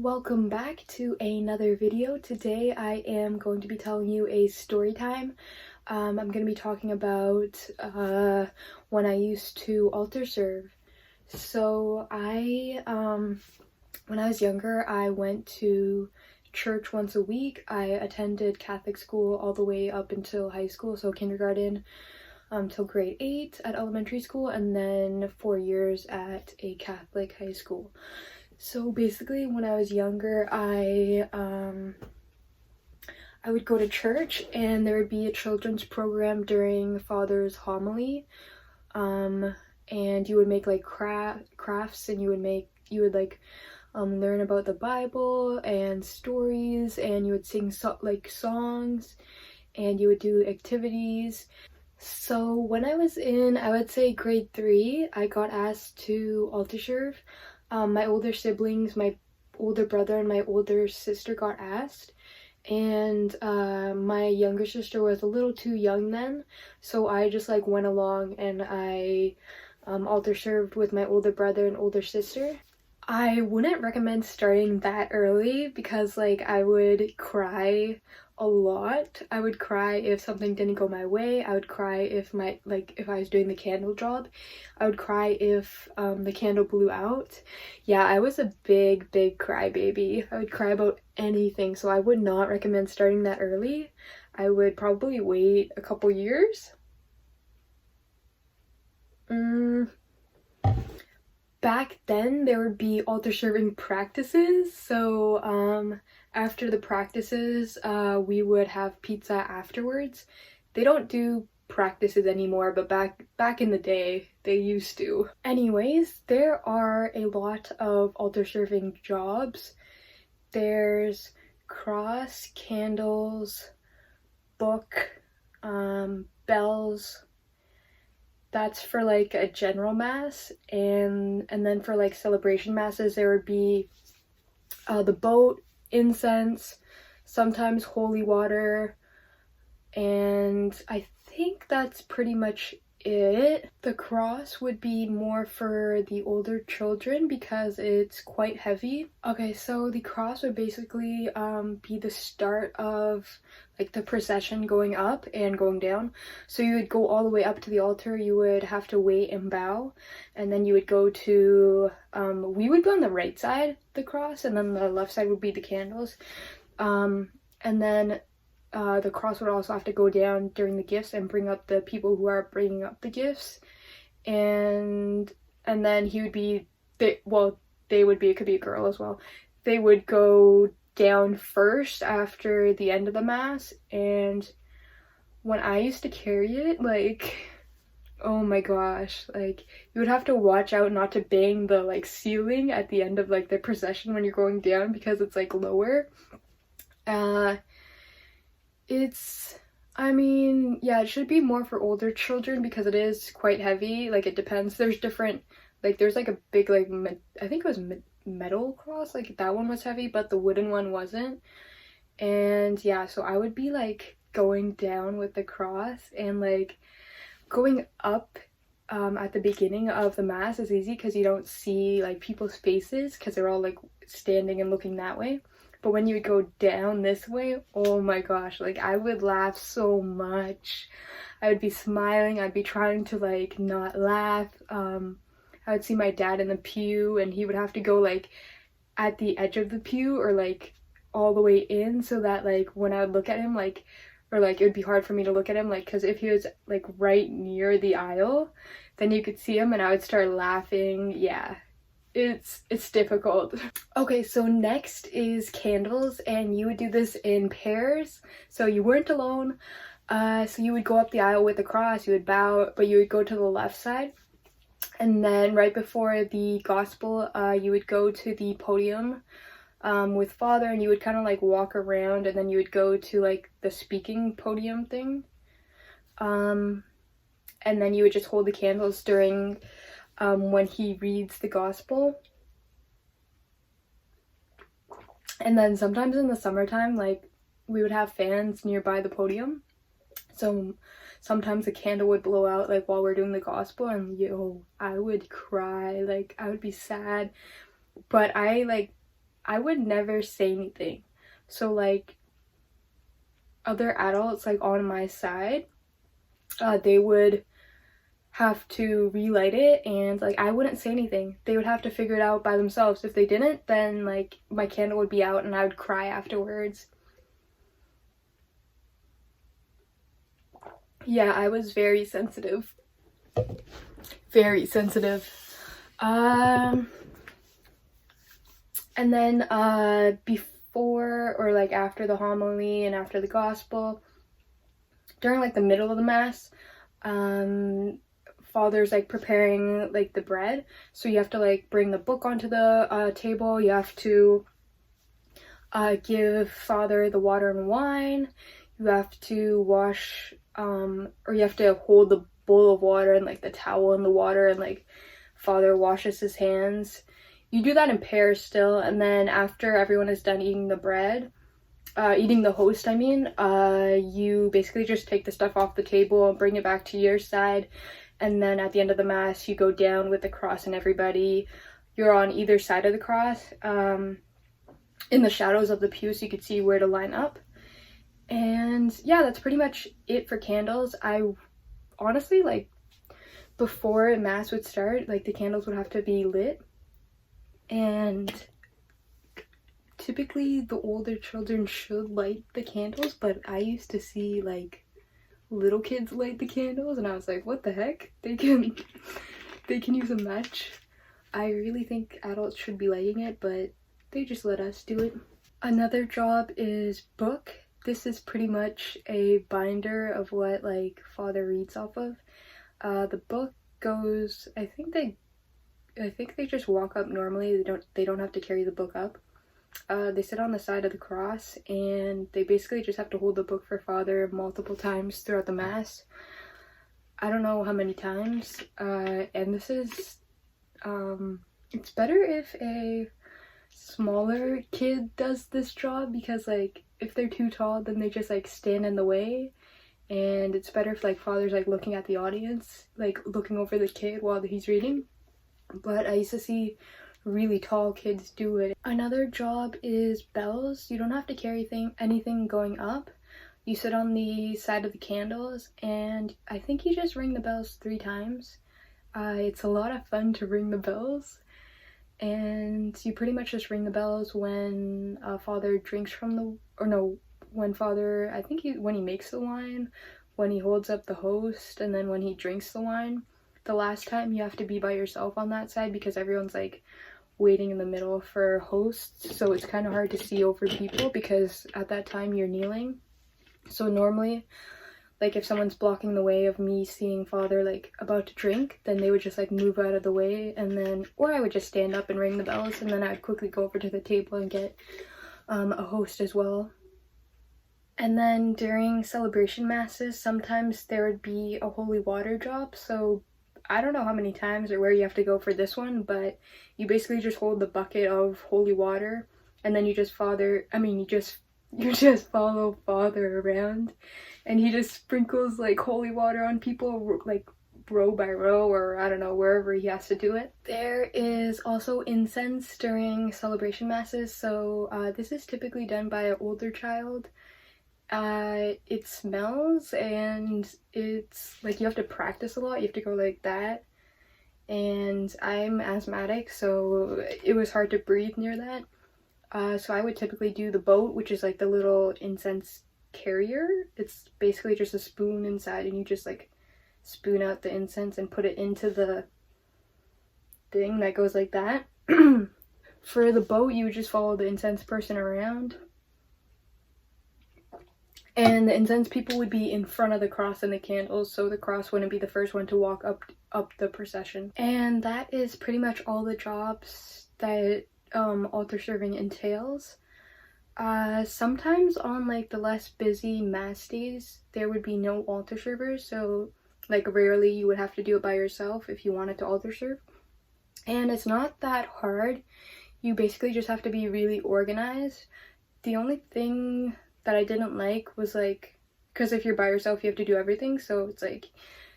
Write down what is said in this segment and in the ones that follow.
Welcome back to another video. Today I am going to be telling you a story time. I'm going to be talking about when I used to altar serve. So when I was younger, I went to church once a week. I attended Catholic school all the way up until high school, so kindergarten till grade 8 at elementary school, and then 4 years at a Catholic high school. So basically, when I was younger, I would go to church and there would be a children's program during Father's homily, and you would make like crafts, and you would learn about the Bible and stories, and you would sing songs, and you would do activities. So when I was in, I would say grade 3, I got asked to altar serve. My older siblings, my older brother and my older sister got asked, and my younger sister was a little too young then, so I just went along and I altar served with my older brother and older sister. I wouldn't recommend starting that early because I would cry a lot. I would cry if something didn't go my way. I would cry if if I was doing the candle job. I would cry if the candle blew out. Yeah, I was a big crybaby. I would cry about anything, so I would not recommend starting that early. I would probably wait a couple years. Back then there would be altar serving practices, so after the practices we would have pizza afterwards. They don't do practices anymore, but back in the day they used to. Anyways, there are a lot of altar serving jobs. There's cross, candles, book, bells. That's for a general mass, and then for celebration masses there would be the boat, incense, sometimes holy water, and I think that's pretty much it. The cross would be more for the older children because it's quite heavy. Okay, so the cross would basically be the start of the procession going up and going down. So you would go all the way up to the altar, you would have to wait and bow, and then you would go to we would go on the right side, the cross, and then the left side would be the candles, and then the cross would also have to go down during the gifts and bring up the people who are bringing up the gifts, and then he would be, it could be a girl as well. They would go down first after the end of the mass, and when I used to carry it, oh my gosh, you would have to watch out not to bang the ceiling at the end of the procession when you're going down, because it's lower. Yeah, it should be more for older children because it is quite heavy. It depends. There's different, there's a big, I think it was metal cross, that one was heavy, but the wooden one wasn't. And yeah, so I would be going down with the cross, and going up at the beginning of the mass is easy because you don't see people's faces because they're all standing and looking that way. But when you would go down this way, oh my gosh, I would laugh so much. I would be smiling, I'd be trying to not laugh. I would see my dad in the pew, and he would have to go at the edge of the pew, or all the way in, so that when I would look at him, it would be hard for me to look at him, because if he was right near the aisle, then you could see him and I would start laughing. Yeah, it's difficult. Okay, so next is candles, and you would do this in pairs, so you weren't alone. So you would go up the aisle with the cross, you would bow, but you would go to the left side, and then right before the gospel you would go to the podium with Father, and you would kind of walk around, and then you would go to the speaking podium thing, and then you would just hold the candles during when he reads the gospel. And then sometimes in the summertime, we would have fans nearby the podium, so sometimes a candle would blow out while we're doing the gospel, and I would cry. I would be sad, but I I would never say anything. So like other adults like on my side, they would have to relight it, and like I wouldn't say anything. They would have to figure it out by themselves. If they didn't, then like my candle would be out and I would cry afterwards. Yeah, I was very sensitive. Very sensitive. And then before or like after the homily and after the gospel, during like the middle of the mass, father's like preparing like the bread, so you have to like bring the book onto the table. You have to give father the water and wine. You have to wash or you have to hold the bowl of water and like the towel in the water, and like father washes his hands. You do that in pairs still, and then after everyone is done eating the bread, eating the host, I mean, you basically just take the stuff off the table and bring it back to your side, and then at the end of the mass, you go down with the cross, and everybody, you're on either side of the cross, in the shadows of the pew, so you could see where to line up. And yeah, that's pretty much it for candles. I honestly, like, before mass would start, like, the candles would have to be lit, and typically the older children should light the candles, but I used to see like little kids light the candles, and I was like, what the heck? They can use a match. I really think adults should be lighting it, but they just let us do it. Another job is book. This is pretty much a binder of what like father reads off of. The book goes, I think they just walk up normally. They don't have to carry the book up. They sit on the side of the cross, and they basically just have to hold the book for father multiple times throughout the mass. I don't know how many times, and this is, it's better if a smaller kid does this job, because like if they're too tall, then they just like stand in the way, and it's better if like father's like looking at the audience, like looking over the kid while he's reading. But I used to see really tall kids do it. Another job is bells. You don't have to carry anything going up. You sit on the side of the candles, and I think you just ring the bells 3 times. It's a lot of fun to ring the bells, and you pretty much just ring the bells when father drinks from the, or no, when father, I think when he makes the wine, when he holds up the host, and then when he drinks the wine. The last time you have to be by yourself on that side, because everyone's like waiting in the middle for hosts, so it's kind of hard to see over people because at that time you're kneeling. So normally, like if someone's blocking the way of me seeing father like about to drink, then they would just like move out of the way, and then, or I would just stand up and ring the bells, and then I'd quickly go over to the table and get a host as well. And then during celebration masses, sometimes there would be a holy water drop. So I don't know how many times or where you have to go for this one, but you basically just hold the bucket of holy water, and then you just follow father around, and he just sprinkles like holy water on people like row by row, or I don't know, wherever he has to do it. There is also incense during celebration masses, so this is typically done by an older child. It smells, and it's like you have to practice a lot. You have to go like that, and I'm asthmatic, so it was hard to breathe near that. So I would typically do the boat, which is like the little incense carrier. It's basically just a spoon inside, and you just like spoon out the incense and put it into the thing that goes like that. For the boat, you would just follow the incense person around, and the incense people would be in front of the cross and the candles, so the cross wouldn't be the first one to walk up the procession. And that is pretty much all the jobs that altar serving entails. Sometimes on like the less busy mass days, there would be no altar servers, so like rarely you would have to do it by yourself if you wanted to altar serve. And it's not that hard. You basically just have to be really organized. The only thing that I didn't like was like, because if you're by yourself you have to do everything, so it's like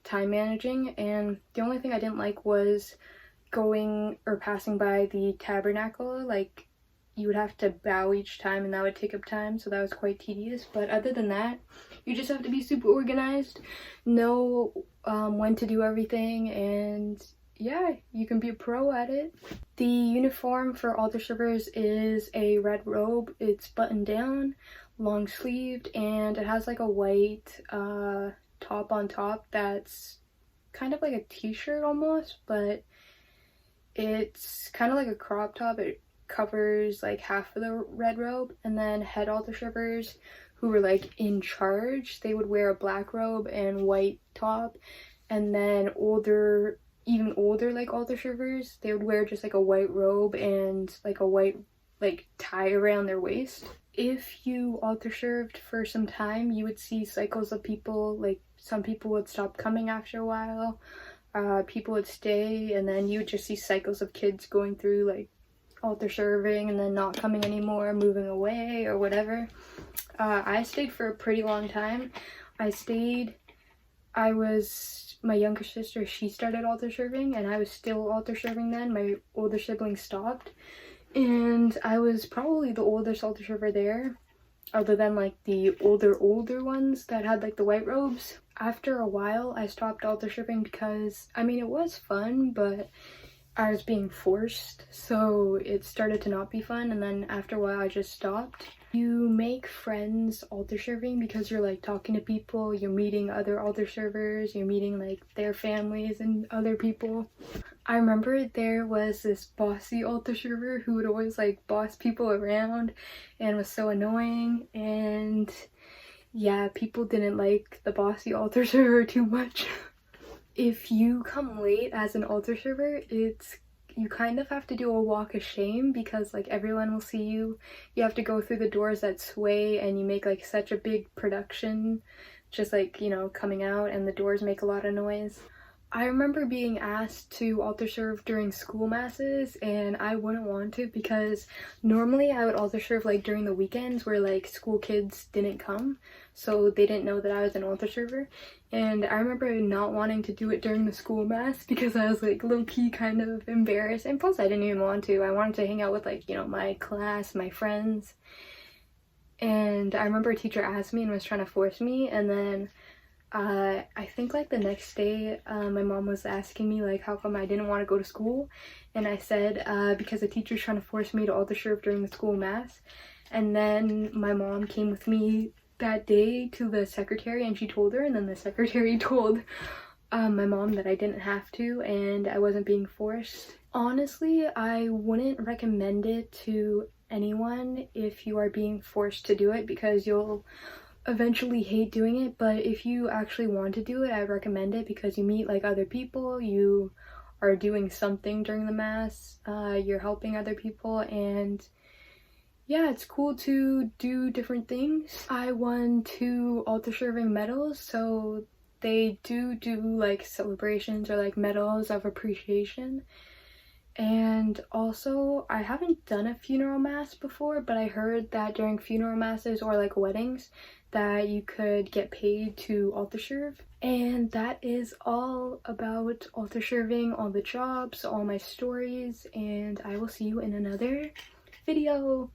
time managing, and the only thing I didn't like was going or passing by the tabernacle like you would have to bow each time, and that would take up time, so that was quite tedious. But other than that, you just have to be super organized, know when to do everything, and yeah, you can be a pro at it. The uniform for altar servers is a red robe. It's buttoned down, long sleeved, and it has like a white top on top that's kind of like a t-shirt almost, but it's kind of like a crop top. It covers like half of the red robe. And then head altar servers who were like in charge, they would wear a black robe and white top. And then even older like altar servers, they would wear just like a white robe and like a white like tie around their waist. If you altar served for some time, you would see cycles of people. Like some people would stop coming after a while, people would stay, and then you would just see cycles of kids going through like altar serving and then not coming anymore, moving away or whatever. I stayed for a pretty long time. My younger sister, she started altar serving, and I was still altar serving then. My older sibling stopped, and I was probably the oldest altar server there, other than like the older ones that had like the white robes. After a while, I stopped altar serving because, I mean, it was fun, but I was being forced, so it started to not be fun, and then after a while I just stopped. You make friends altar serving because you're like talking to people, you're meeting other altar servers, you're meeting like their families and other people. I remember there was this bossy altar server who would always like boss people around and was so annoying, and yeah, people didn't like the bossy altar server too much. If you come late as an altar server, you kind of have to do a walk of shame because like everyone will see you. You have to go through the doors that sway, and you make like such a big production, just like, you know, coming out, and the doors make a lot of noise. I remember being asked to altar serve during school masses, and I wouldn't want to because normally I would altar serve like during the weekends where like school kids didn't come, so they didn't know that I was an altar server. And I remember not wanting to do it during the school mass because I was like low-key kind of embarrassed, and plus I didn't even want to. I wanted to hang out with like, you know, my class, my friends. And I remember a teacher asked me and was trying to force me, and then I think like the next day, my mom was asking me like how come I didn't want to go to school, and I said because the teacher's trying to force me to altar serve during the school mass. And then my mom came with me that day to the secretary, and she told her, and then the secretary told my mom that I didn't have to and I wasn't being forced. Honestly, I wouldn't recommend it to anyone if you are being forced to do it because you'll eventually hate doing it. But if you actually want to do it, I recommend it because you meet like other people, you are doing something during the mass, you're helping other people, and yeah, it's cool to do different things. I won 2 altar serving medals, so they do like celebrations or like medals of appreciation. And also, I haven't done a funeral mass before, but I heard that during funeral masses or like weddings that you could get paid to altar serve. And that is all about altar serving, all the jobs, all my stories, and I will see you in another video.